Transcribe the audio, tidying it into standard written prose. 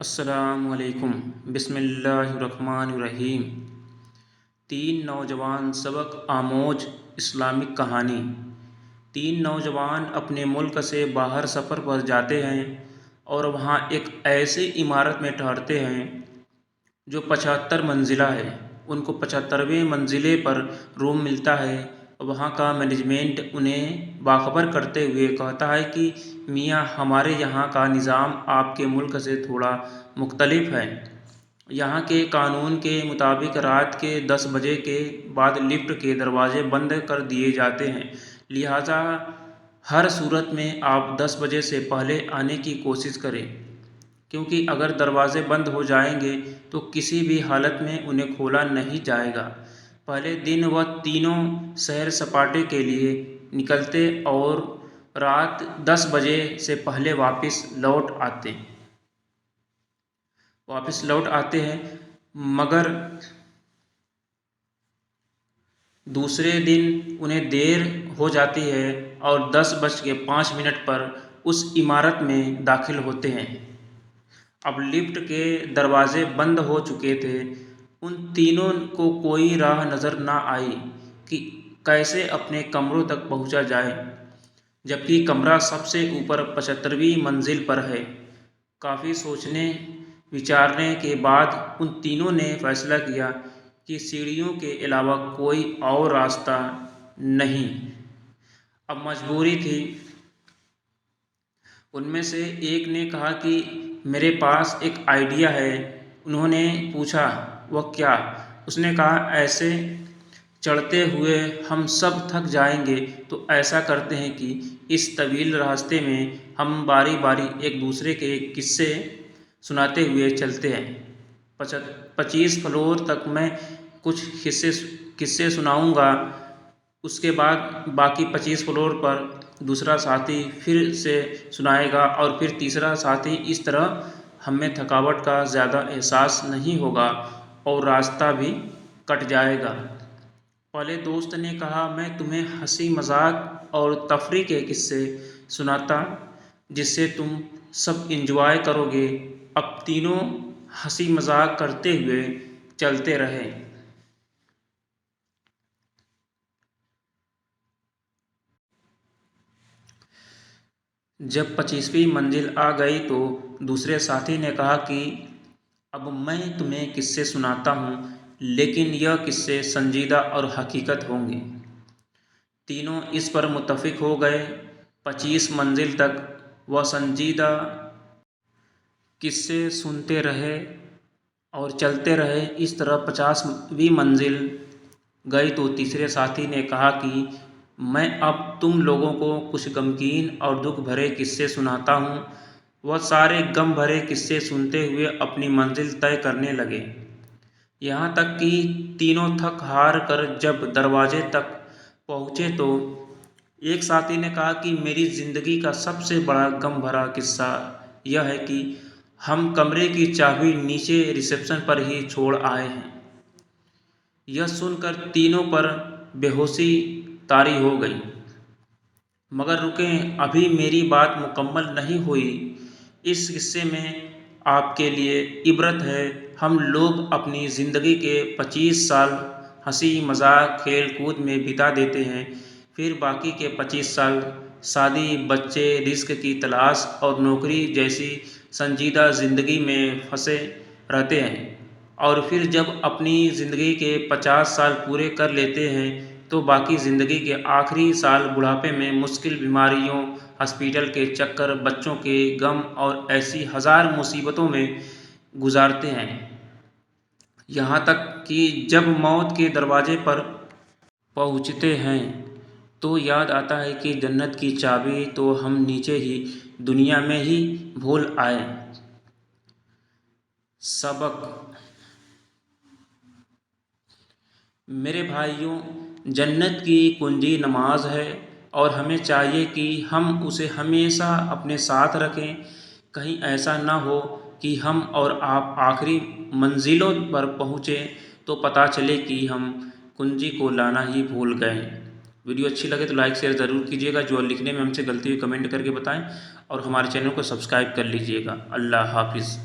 अस्सलामुअलैकुम बिस्मिल्लाहिर्रहमानिर्रहीम। तीन नौजवान सबक आमोज इस्लामिक कहानी। तीन नौजवान अपने मुल्क से बाहर सफ़र पर जाते हैं और वहाँ एक ऐसी इमारत में ठहरते हैं जो 75 मंजिला है। उनको 75वें मंजिले पर रूम मिलता है। वहाँ का मैनेजमेंट उन्हें बाखबर करते हुए कहता है कि मियाँ, हमारे यहाँ का निज़ाम आपके मुल्क से थोड़ा मुख्तलिफ है। यहाँ के कानून के मुताबिक रात के 10 बजे के बाद लिफ्ट के दरवाजे बंद कर दिए जाते हैं, लिहाजा हर सूरत में आप 10 बजे से पहले आने की कोशिश करें, क्योंकि अगर दरवाजे बंद हो जाएंगे तो किसी भी हालत में उन्हें खोला नहीं जाएगा। पहले दिन वह तीनों सैर सपाटे के लिए निकलते और रात 10 बजे से पहले वापस लौट आते हैं, मगर दूसरे दिन उन्हें देर हो जाती है और 10:05 पर उस इमारत में दाखिल होते हैं। अब लिफ्ट के दरवाजे बंद हो चुके थे। उन तीनों को कोई राह नज़र ना आई कि कैसे अपने कमरों तक पहुंचा जाए, जबकि कमरा सबसे ऊपर 75वीं मंजिल पर है। काफ़ी सोचने विचारने के बाद उन तीनों ने फैसला किया कि सीढ़ियों के अलावा कोई और रास्ता नहीं। अब मजबूरी थी। उनमें से एक ने कहा कि मेरे पास एक आइडिया है। उन्होंने पूछा, वह क्या? उसने कहा, ऐसे चढ़ते हुए हम सब थक जाएंगे, तो ऐसा करते हैं कि इस तवील रास्ते में हम बारी बारी एक दूसरे के किस्से सुनाते हुए चलते हैं। 25 फ्लोर तक मैं कुछ किस्से सुनाऊंगा, उसके बाद बाकी 25 फ्लोर पर दूसरा साथी फिर से सुनाएगा और फिर तीसरा साथी। इस तरह हमें थकावट का ज़्यादा एहसास नहीं होगा और रास्ता भी कट जाएगा। पहले दोस्त ने कहा, मैं तुम्हें हंसी मजाक और तफरी के किस्से सुनाता जिससे तुम सब इंजॉय करोगे। अब तीनों हंसी मजाक करते हुए चलते रहे। जब 25वीं मंजिल आ गई तो दूसरे साथी ने कहा कि अब मैं तुम्हें किस्से सुनाता हूँ, लेकिन यह किस्से संजीदा और हकीकत होंगे। तीनों इस पर मुत्तफिक हो गए। 25 मंजिल तक वह संजीदा किस्से सुनते रहे और चलते रहे। इस तरह 50वीं मंजिल गई तो तीसरे साथी ने कहा कि मैं अब तुम लोगों को कुछ गमगीन और दुख भरे किस्से सुनाता हूँ। वह सारे गम भरे किस्से सुनते हुए अपनी मंजिल तय करने लगे, यहाँ तक कि तीनों थक हार कर जब दरवाजे तक पहुँचे तो एक साथी ने कहा कि मेरी ज़िंदगी का सबसे बड़ा गम भरा किस्सा यह है कि हम कमरे की चाबी नीचे रिसेप्शन पर ही छोड़ आए हैं। यह सुनकर तीनों पर बेहोशी तारी हो गई। मगर रुकें, अभी मेरी बात मुकम्मल नहीं हुई। इस किस्से में आपके लिए इबरत है। हम लोग अपनी ज़िंदगी के 25 साल हंसी मजाक खेल कूद में बिता देते हैं, फिर बाकी के 25 साल शादी, बच्चे, रिस्क की तलाश और नौकरी जैसी संजीदा ज़िंदगी में फंसे रहते हैं। और फिर जब अपनी ज़िंदगी के 50 साल पूरे कर लेते हैं तो बाकी ज़िंदगी के आखिरी साल बुढ़ापे में मुश्किल बीमारियों, हॉस्पिटल के चक्कर, बच्चों के गम और ऐसी हज़ार मुसीबतों में गुजारते हैं, यहाँ तक कि जब मौत के दरवाजे पर पहुँचते हैं तो याद आता है कि जन्नत की चाबी तो हम नीचे ही दुनिया में ही भूल आए। सबक। मेरे भाइयों, जन्नत की कुंजी नमाज है और हमें चाहिए कि हम उसे हमेशा अपने साथ रखें। कहीं ऐसा ना हो कि हम और आप आखिरी मंजिलों पर पहुँचें तो पता चले कि हम कुंजी को लाना ही भूल गए। वीडियो अच्छी लगे तो लाइक शेयर ज़रूर कीजिएगा। जो लिखने में हमसे गलती हुई कमेंट करके बताएं और हमारे चैनल को सब्सक्राइब कर लीजिएगा। अल्लाह हाफिज़।